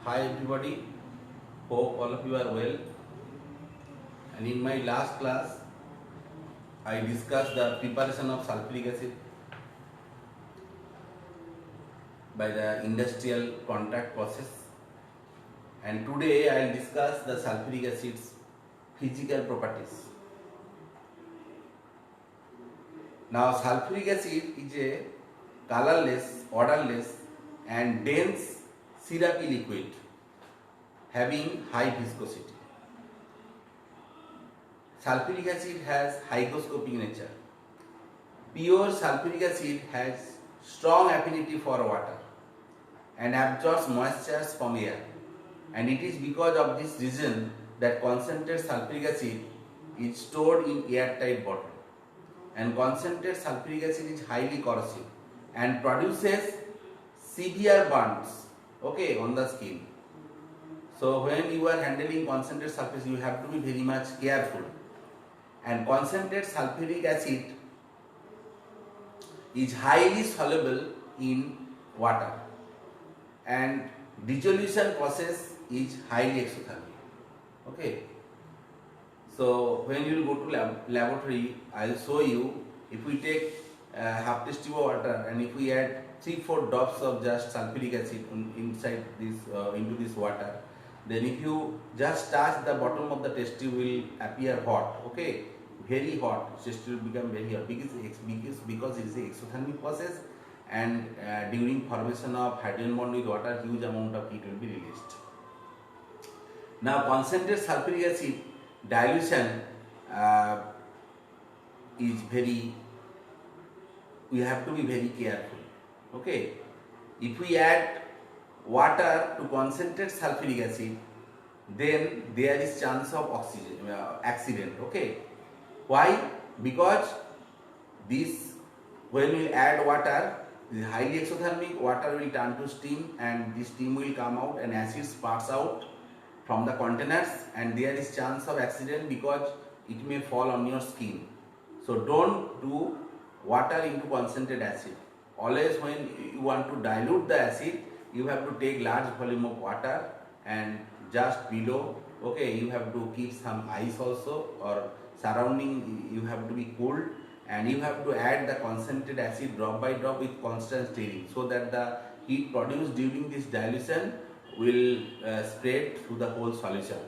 Hi everybody, hope all of you are well. And in my last class, I discussed the preparation of sulfuric acid by the industrial contact process. And today I will discuss the sulfuric acid's physical properties. Now, sulfuric acid is a colorless, odorless, and dense syrupy liquid having high viscosity. Sulfuric acid has hygroscopic nature. Pure sulfuric acid has strong affinity for water and absorbs moistures from air. And it is because of this reason that concentrated sulfuric acid is stored in airtight bottle. And concentrated sulfuric acid is highly corrosive and produces severe burns, on the skin. So when you are handling concentrated sulfuric acid, you have to be very much careful. And concentrated sulfuric acid is highly soluble in water and dissolution process is highly exothermic. So when you will go to laboratory, I will show you. If we take half test tube of water and if we add 3-4 drops of just sulfuric acid inside this into this water, then if you just touch the bottom of the test tube will appear hot. Very hot. Test tube will become very hot because it is a exothermic process, and during formation of hydrogen bond with water, huge amount of heat will be released. Now, concentrated sulfuric acid dilution is we have to be very careful. If we add water to concentrated sulfuric acid, then there is chance of accident. Why? Because when we add water, the highly exothermic water will turn to steam, and this steam will come out and acid sparks out from the containers, and there is chance of accident because it may fall on your skin. So don't do water into concentrated acid. Always when you want to dilute the acid, you have to take large volume of water and just below, you have to keep some ice also, or surrounding you have to be cooled, and you have to add the concentrated acid drop by drop with constant stirring, so that the heat produced during this dilution will spread through the whole solution.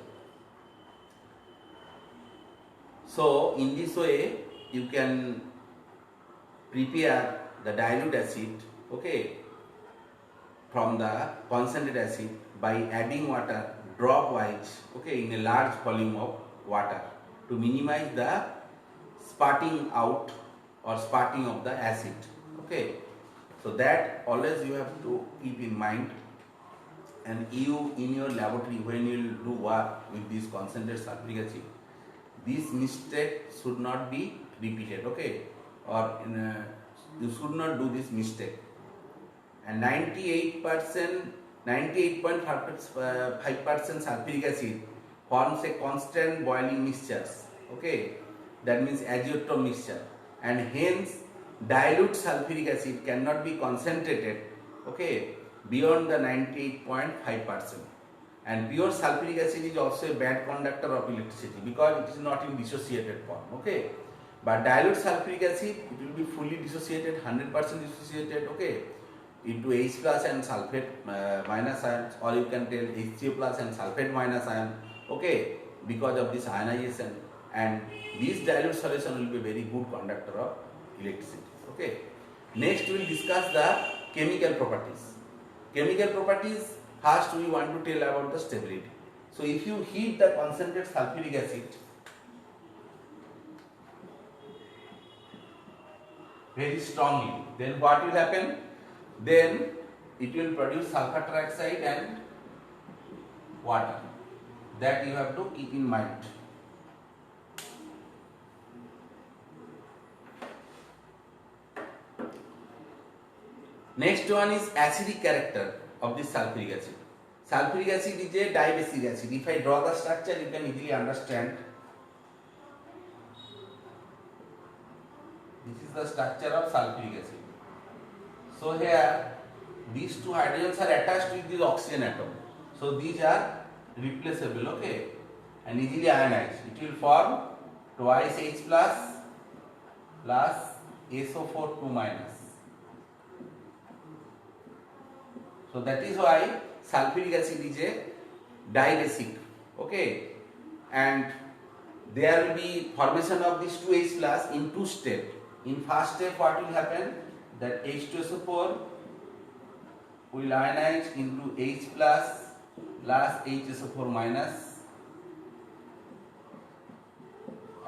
So in this way you can prepare the dilute acid from the concentrated acid by adding water drop wise in a large volume of water to minimize the spurting out or spurting of the acid. So that always you have to keep in mind. And you in your laboratory, when you do work with this concentrated sulfuric acid, this mistake should not be repeated. You should not do this mistake. And 98.5% sulfuric acid forms a constant boiling mixture. That means azeotrope mixture, and hence dilute sulfuric acid cannot be concentrated beyond the 98.5%. And pure sulfuric acid is also a bad conductor of electricity because it is not in dissociated form. But dilute sulfuric acid, it will be fully dissociated, 100% dissociated into H plus and sulfate minus ions, or you can tell HCl plus and sulfate minus ion because of this ionization. And this dilute solution will be a very good conductor of electricity. Next we will discuss the chemical properties. Chemical properties, first we want to tell about the stability. So if you heat the concentrated sulfuric acid very strongly, then what will happen? Then it will produce sulfur trioxide and water. That you have to keep in mind. Next one is acidic character of this sulfuric acid. Sulfuric acid is a dibasic acid. If I draw the structure, you can easily understand. This is the structure of sulfuric acid. So here these two hydrogens are attached with this oxygen atom. So these are replaceable, okay, and easily ionized. It will form twice H plus SO4 2 minus. So that is why sulfuric acid is a dibasic, okay, and there will be formation of this 2H plus in two steps. In first step, what will happen? That H2SO4 will ionize into H plus HSO4 minus,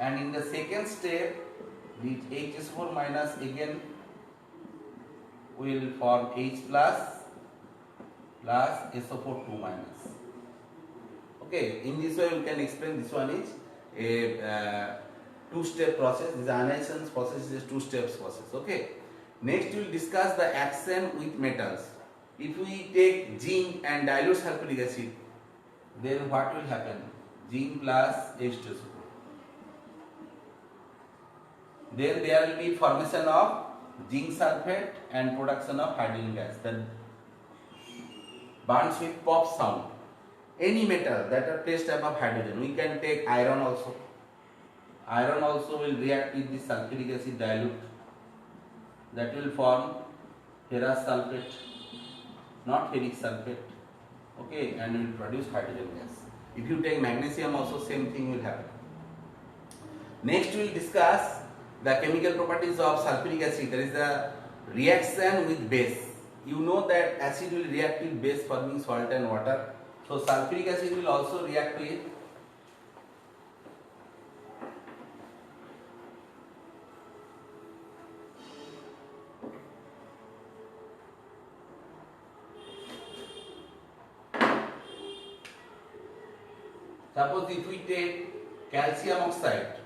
and in the second step, this HSO4 minus again will form H plus SO4 2 minus. Okay, in this way we can explain this one is a two-step process. This ionization process is a two-step process. Okay. Next we will discuss the action with metals. If we take zinc and dilute sulfuric acid, then what will happen? Zinc plus H2SO4. Then there will be formation of zinc sulfate and production of hydrogen gas that burns with pop sound. Any metal that are placed above hydrogen, we can take iron also. Iron also will react with the sulfuric acid dilute, that will form ferrous sulfate, not ferric sulfate, okay, and will produce hydrogen gas. If you take magnesium also, same thing will happen. Next we will discuss the chemical properties of sulfuric acid, that is the reaction with base. You know that acid will react with base forming salt and water. So sulfuric acid will also react with suppose if we take calcium oxide,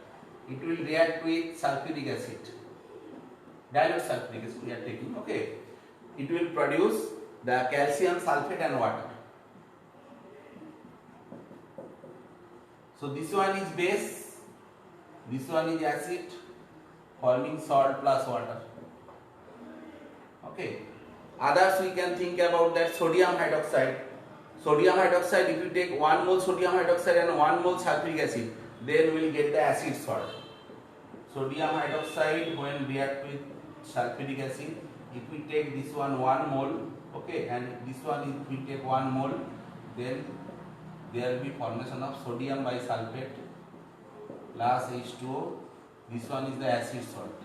it will react with sulfuric acid, dilute sulfuric acid we are taking, okay. It will produce the calcium sulfate and water. So this one is base, this one is acid forming salt plus water, okay. Others we can think about that sodium hydroxide. Sodium hydroxide, if you take 1 mole sodium hydroxide and 1 mole sulfuric acid, then we will get the acid salt. Sodium hydroxide when react with sulfuric acid, if we take this one 1 mole, okay, and this one if we take 1 mole, then there will be formation of sodium bisulfate plus H2O. This one is the acid salt,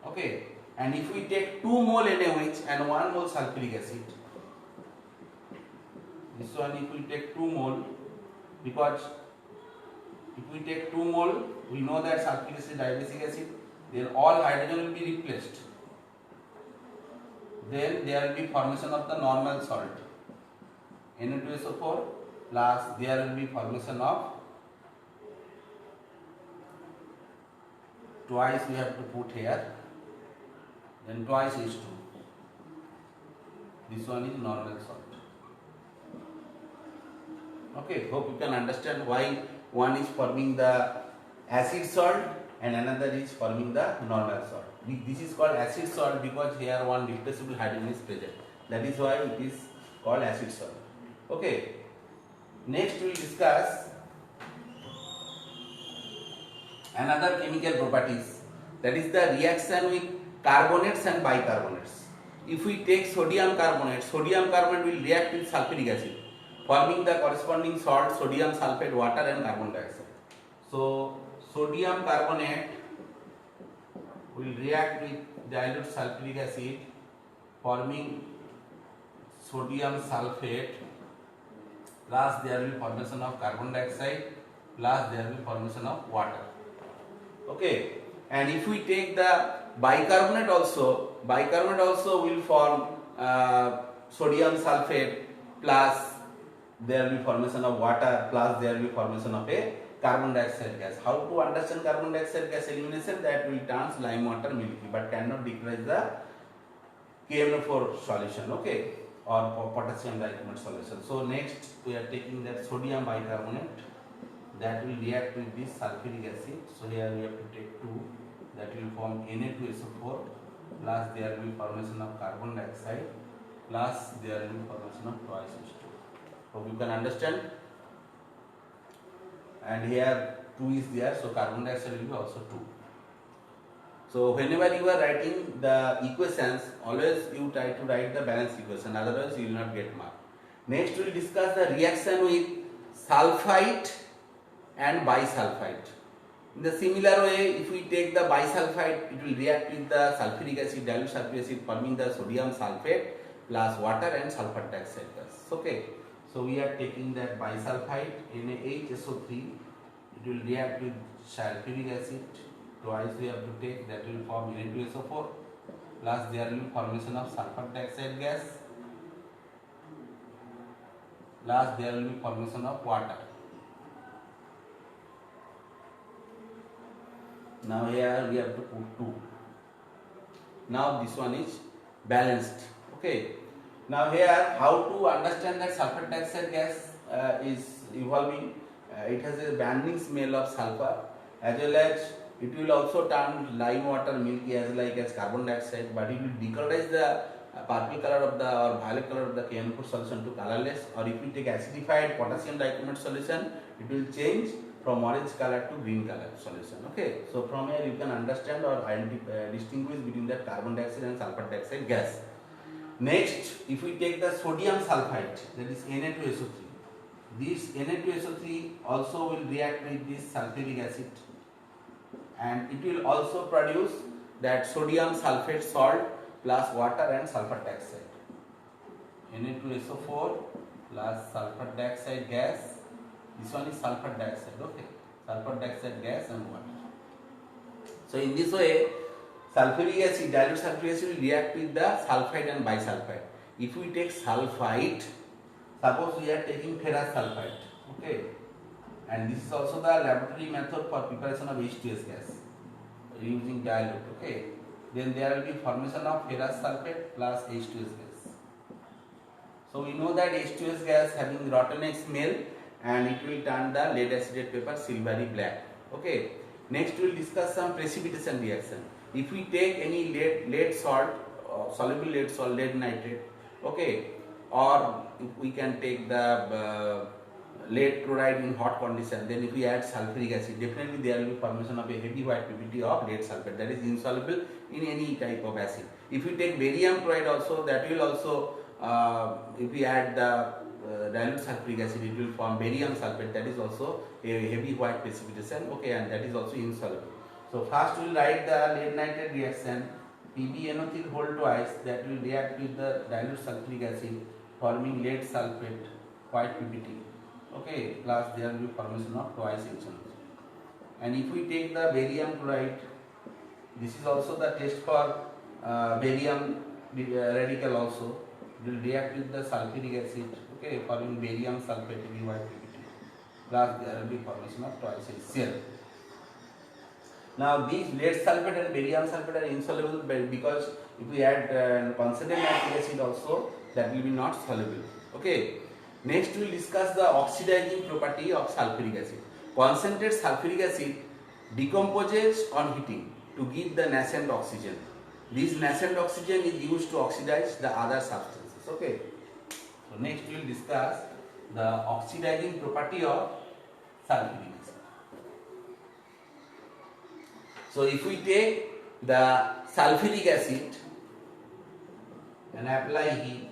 okay. And if we take 2 mole NaOH and 1 mole sulfuric acid, this one if we take 2 mole, because if we take 2 mole, we know that sulfuric acid, dibasic acid, then all hydrogen will be replaced. Then there will be formation of the normal salt, Na2SO4, plus there will be formation of twice we have to put here, then twice H2. This one is normal salt. Okay, hope you can understand why one is forming the acid salt and another is forming the normal salt. This is called acid salt because here one replaceable hydrogen is present. That is why it is called acid salt. Okay. Next we will discuss another chemical properties, that is the reaction with carbonates and bicarbonates. If we take sodium carbonate will react with sulfuric acid, forming the corresponding salt sodium sulfate, water and carbon dioxide. So sodium carbonate will react with dilute sulfuric acid, forming sodium sulfate, plus there will be formation of carbon dioxide, plus there will be formation of water, okay. And if we take the bicarbonate also will form sodium sulfate, plus there will be formation of water, plus there will be formation of a carbon dioxide gas. How to understand carbon dioxide gas elimination? That will turn lime water milky but cannot decrease the KMnO4 solution, okay, or potassium dicarbonate solution. So next we are taking that sodium bicarbonate that will react with this sulfuric acid. So here we have to take 2, that will form Na2SO4, plus there will be formation of carbon dioxide, plus there will be formation of twice H2. Hope you can understand. And here 2 is there, so carbon dioxide will be also 2. So whenever you are writing the equations, always you try to write the balanced equation, otherwise you will not get mark. Next we will discuss the reaction with sulfite and bisulfite. In the similar way, if we take the bisulfite, it will react with the sulfuric acid, dilute sulfuric acid, forming the sodium sulfate plus water and sulfur dioxide gas. Okay, so we are taking that bisulfite NaHSO3, it will react with sulfuric acid, twice we have to take, that will form Na2SO4, plus there will be formation of sulfur dioxide gas, plus there will be formation of water. Now here we have to put 2. Now this one is balanced. Okay. Now here how to understand that sulfur dioxide gas is evolving. It has a burning smell of sulfur, as well as it will also turn lime water milky as like as carbon dioxide, but it will decolorize the purple color of the or violet color of the KN4 solution to colorless, or if you take acidified potassium dichromate solution, it will change from orange color to green color solution. Okay, so from here you can understand or distinguish between the carbon dioxide and sulfur dioxide gas. Next, if we take the sodium sulfite, that is Na2SO3, this Na2SO3 also will react with this sulfuric acid, and it will also produce that sodium sulfate salt plus water and sulfur dioxide. Na2SO4 plus sulfur dioxide gas. This one is sulfur dioxide, okay, sulfur dioxide gas and water. So in this way, sulfuric acid, dilute sulfuric acid will react with the sulfite and bisulfite. If we take sulfite, suppose we are taking ferrous sulfite, okay, and this is also the laboratory method for preparation of H2S gas using dilute, okay, then there will be formation of ferrous sulfate plus H2S gas. So we know that H2S gas having rotten smell, and it will turn the lead acidated paper silvery black. Okay. Next we will discuss some precipitation reaction. If we take any lead salt, soluble lead salt, lead nitrate, okay, or if we can take the lead chloride in hot condition, then if we add sulfuric acid, definitely there will be formation of a heavy white PPT of lead sulfate, that is insoluble in any type of acid. If we take barium chloride also, that will also, if we add the dilute sulfuric acid, it will form barium sulfate, that is also a heavy white precipitation, okay, and that is also insoluble. So first we will write the lead nitrate reaction, PbNO3 whole twice, that will react with the dilute sulfuric acid, forming lead sulfate, white PPT, okay, plus there will be formation of twice HNO3. And if we take the barium chloride, this is also the test for barium radical also, it will react with the sulfuric acid, okay, forming barium sulfate with white PPT, plus there will be formation of twice HCl. Now these lead sulfate and barium sulfate are insoluble because if we add concentrated nitric acid also, that will be not soluble. Okay. Next we will discuss the oxidizing property of sulfuric acid. Concentrated sulfuric acid decomposes on heating to give the nascent oxygen. This nascent oxygen is used to oxidize the other substances. Okay. So next we will discuss the oxidizing property of sulfuric acid. So if we take the sulfuric acid and apply heat,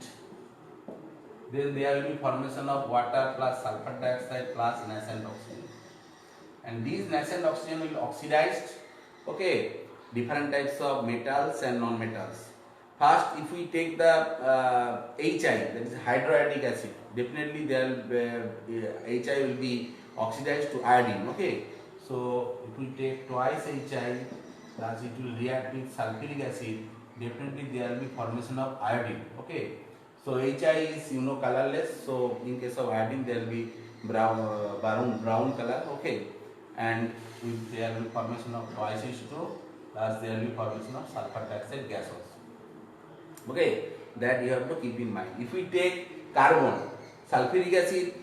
then there will be formation of water plus sulfur dioxide plus nascent oxygen, and these nascent oxygen will oxidize, okay, different types of metals and non-metals. First, if we take the HI, that is hydroiodic acid, definitely there will HI will be oxidized to iodine, okay. So if we take twice HI, plus it will react with sulfuric acid, definitely there will be formation of iodine, okay. So HI is colorless, so in case of iodine there will be brown color, okay, and there will be formation of twice H2, plus there will be formation of sulfur dioxide gas also, okay, that you have to keep in mind. If we take carbon, sulfuric acid,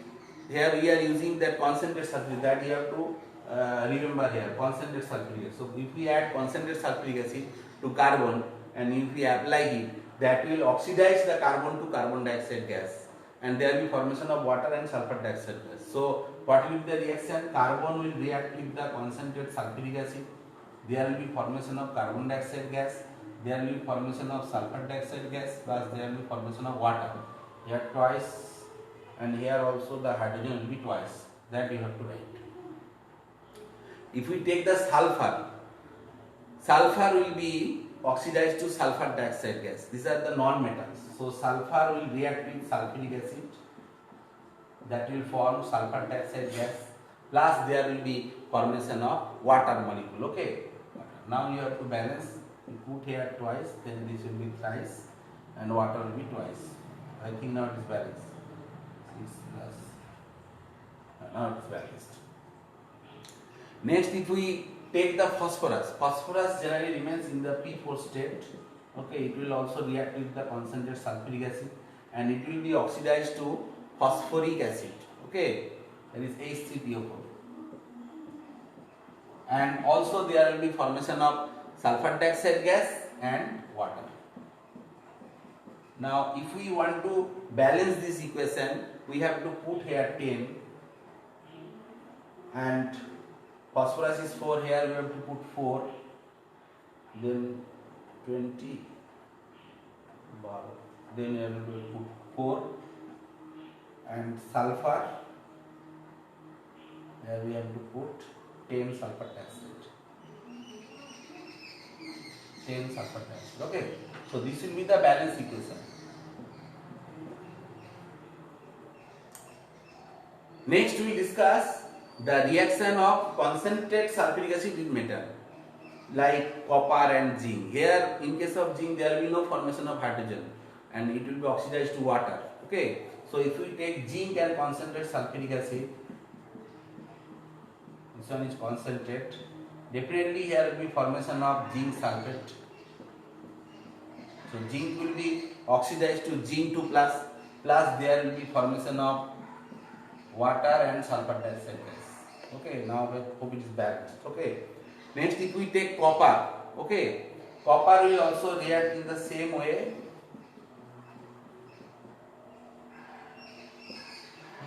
here we are using that concentrated sulfuric, that you have to remember here, concentrated sulfuric acid. So if we add concentrated sulfuric acid to carbon and if we apply heat, that will oxidize the carbon to carbon dioxide gas, and there will be formation of water and sulfur dioxide gas. So what will be the reaction? Carbon will react with the concentrated sulfuric acid. There will be formation of carbon dioxide gas. There will be formation of sulfur dioxide gas, plus there will be formation of water. Here twice, and here also the hydrogen will be twice. That you have to write. If we take the sulfur, sulfur will be oxidized to sulfur dioxide gas. These are the non-metals. So sulfur will react with sulfuric acid, that will form sulfur dioxide gas, plus there will be formation of water molecule. Okay. Now you have to balance. You put here twice, then this will be thrice, and water will be twice. I think now it is balanced. 6 plus. Now it is balanced. Next, if we take the phosphorus, phosphorus generally remains in the P4 state. Okay, it will also react with the concentrated sulfuric acid, and it will be oxidized to phosphoric acid. Okay, that is H3PO4. And also there will be formation of sulfur dioxide gas and water. Now, if we want to balance this equation, we have to put here 10, and phosphorus is 4, here we have to put 4, then 20, then we have to put 4, and sulfur, here we have to put 10 sulfur dioxide. 10 sulfur dioxide. Okay, so this will be the balance equation. Next, we will discuss the reaction of concentrated sulfuric acid with metal like copper and zinc. Here, in case of zinc, there will be no formation of hydrogen, and it will be oxidized to water. Okay, so if we take zinc and concentrated sulfuric acid, this one is concentrate. Definitely here will be formation of zinc sulfate. So zinc will be oxidized to zinc 2 plus, plus there will be formation of water and sulfur dioxide gas. Okay, now I hope it is balanced. Okay. Next, if we take copper, okay, copper will also react in the same way.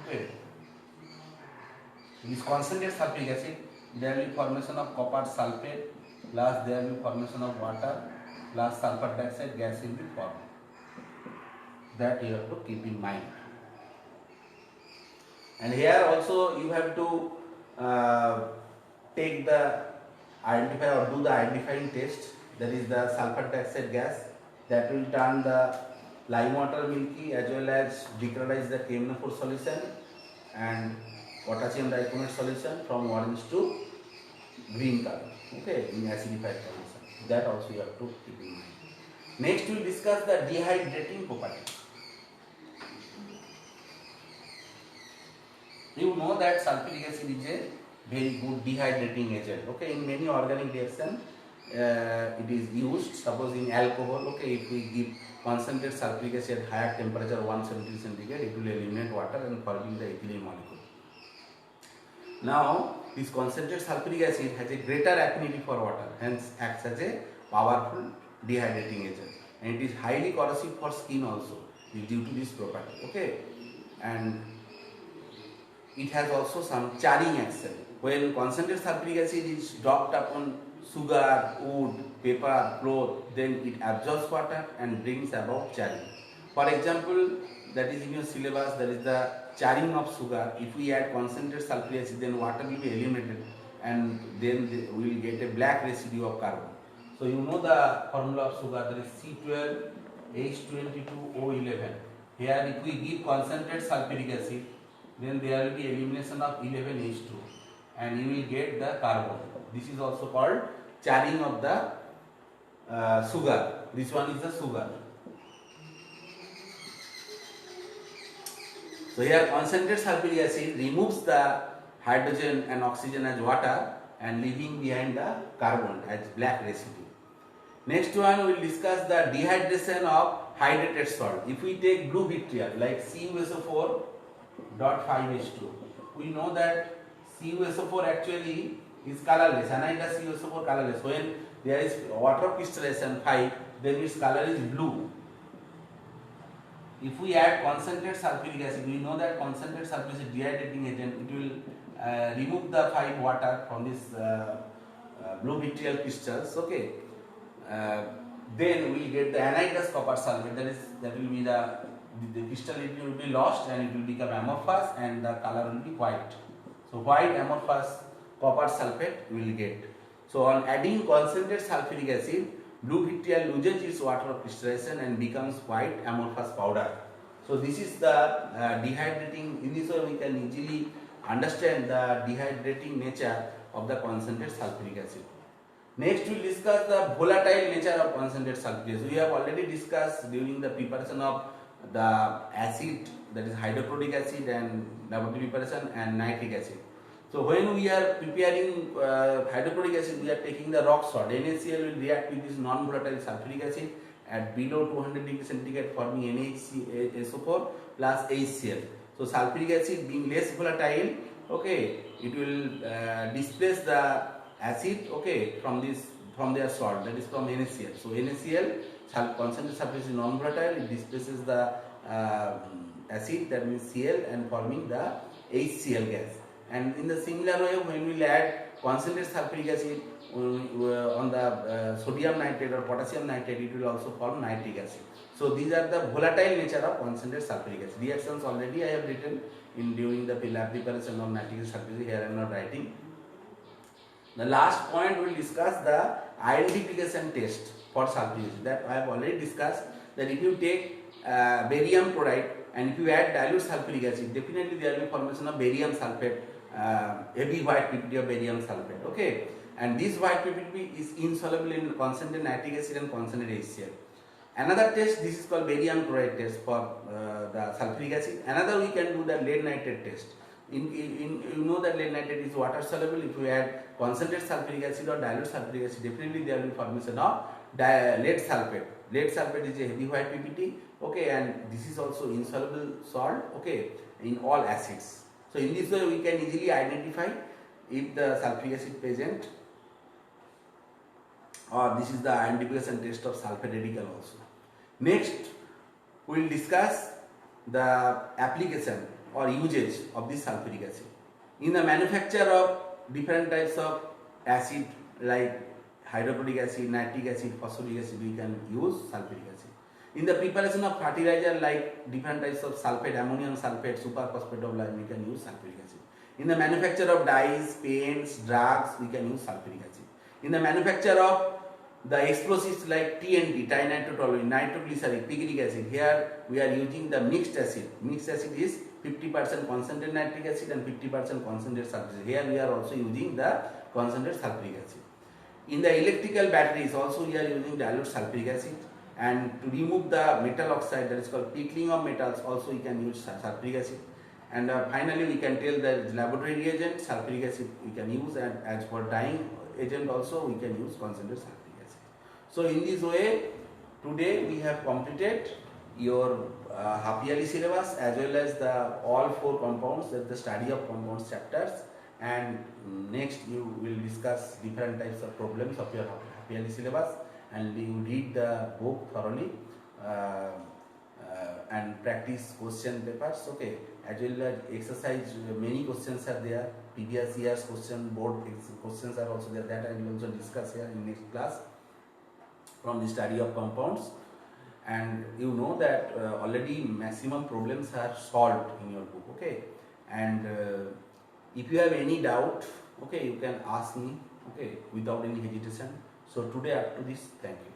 Okay. This concentrated sulfuric acid, there will be formation of copper sulfate, plus there will be formation of water, plus sulfur dioxide gas will be formed. That you have to keep in mind. And here also you have to take the identify or do the identifying test, that is the sulfur dioxide gas, that will turn the lime water milky as well as decolorize the KMnO4 solution and potassium dichromate solution from orange to green color, okay, in acidified solution. That also you have to keep in mind. Next we will discuss the dehydrating properties. You know that sulfuric acid is a very good dehydrating agent. Okay, in many organic reaction it is used. Suppose in alcohol, okay, if we give concentrated sulfuric acid at higher temperature 170 centigrade, it will eliminate water and forming the ethylene molecule. Now, this concentrated sulfuric acid has a greater affinity for water, hence acts as a powerful dehydrating agent, and it is highly corrosive for skin also due to this property. Okay, and it has also some charring action. When concentrated sulfuric acid is dropped upon sugar, wood, paper, cloth, then it absorbs water and brings about charring. For example, that is in your syllabus, that is the charring of sugar. If we add concentrated sulfuric acid, then water will be eliminated, and then we will get a black residue of carbon. So you know the formula of sugar, that is C12H22O11. Here if we give concentrated sulfuric acid, then there will be elimination of 11H2 and you will get the carbon. This is also called charring of the sugar. This one is the sugar. So here concentrated sulfuric acid removes the hydrogen and oxygen as water and leaving behind the carbon as black residue. Next one we will discuss the dehydration of hydrated salt. If we take blue vitriol like CuSO4 .5H2, we know that CuSO4 actually is colorless, anhydrous CuSO4 colorless. When there is water crystallization 5, then its color is blue. if we add concentrated sulfuric acid, we know that concentrated sulfuric acid dehydrating agent, it will remove the fine water from this blue vitriol crystals. Okay, uh, then we will get the anhydrous copper sulfate. That will be the crystallinity will be lost and it will become amorphous and the color will be white. So white amorphous copper sulfate we will get. So on adding concentrated sulfuric acid, blue vitriol loses its water of crystallization and becomes white amorphous powder. So this is the dehydrating. In this way we can easily understand the dehydrating nature of the concentrated sulfuric acid. Next we will discuss the volatile nature of concentrated sulfuric acid. We have already discussed during the preparation of the acid, that is hydrochloric acid and laboratory preparation, and nitric acid. So when we are preparing hydrochloric acid, we are taking the rock salt. NaCl will react with this non-volatile sulfuric acid at below 200 degrees centigrade, forming NaHCl plus HCl. So sulfuric acid being less volatile, okay, it will displace the acid, okay, from their salt, that is from NaCl. So NaCl, concentrated sulfuric acid, non-volatile, it displaces the acid, that means Cl, and forming the HCl gas. And in the similar way, when we will add concentrated sulfuric acid on the sodium nitrate or potassium nitrate, it will also form nitric acid. So these are the volatile nature of concentrated sulfuric acid. Reactions already I have written during the lab preparation of nitric acid sulfuric. Here I am not writing. The last point we will discuss the identification test for sulfuric acid. That I have already discussed, that if you take barium chloride and if you add dilute sulfuric acid, definitely there will be formation of barium sulfate, heavy white PPT of barium sulfate. Okay, and this white PPT is insoluble in concentrated nitric acid and concentrated HCl. Another test, this is called barium chloride test for the sulfuric acid. Another we can do the lead nitrate test. You know that lead nitrate is water soluble. If you add concentrated sulfuric acid or dilute sulfuric acid, definitely there will be formation of lead sulfate. Lead sulfate is a heavy white PPT, okay, and this is also insoluble salt, okay, in all acids. So in this way we can easily identify if the sulfuric acid present, or this is the identification test of sulfate radical also. Next we will discuss the application or usage of this sulfuric acid. In the manufacture of different types of acid like hydrochloric acid, nitric acid, phosphoric acid, we can use sulfuric acid. In the preparation of fertilizer like different types of sulfate, ammonium sulfate, superphosphate of lime, we can use sulfuric acid. In the manufacture of dyes, paints, drugs, we can use sulfuric acid. In the manufacture of the explosives like TNT, tinitotoluene, nitroglycerin, picric acid, here we are using the mixed acid. Mixed acid is 50% concentrated nitric acid and 50% concentrated sulfuric acid. Here we are also using the concentrated sulfuric acid. In the electrical batteries also we are using dilute sulfuric acid, and to remove the metal oxide, that is called pickling of metals, also we can use sulfuric acid. And finally we can tell the laboratory reagent sulfuric acid we can use, and as for dyeing agent also we can use concentrated sulfuric acid. So in this way today we have completed your half yearly syllabus as well as the all 4 compounds, that the study of compounds chapters, and next you will discuss different types of problems of your half yearly syllabus, and you read the book thoroughly and practice question papers, okay, as well as exercise. Many questions are there, previous years question, board questions are also there, that I will also discuss here in next class from the study of compounds. And you know that already maximum problems are solved in your book, okay, and if you have any doubt, okay, you can ask me, okay, without any hesitation. So today up to this, thank you.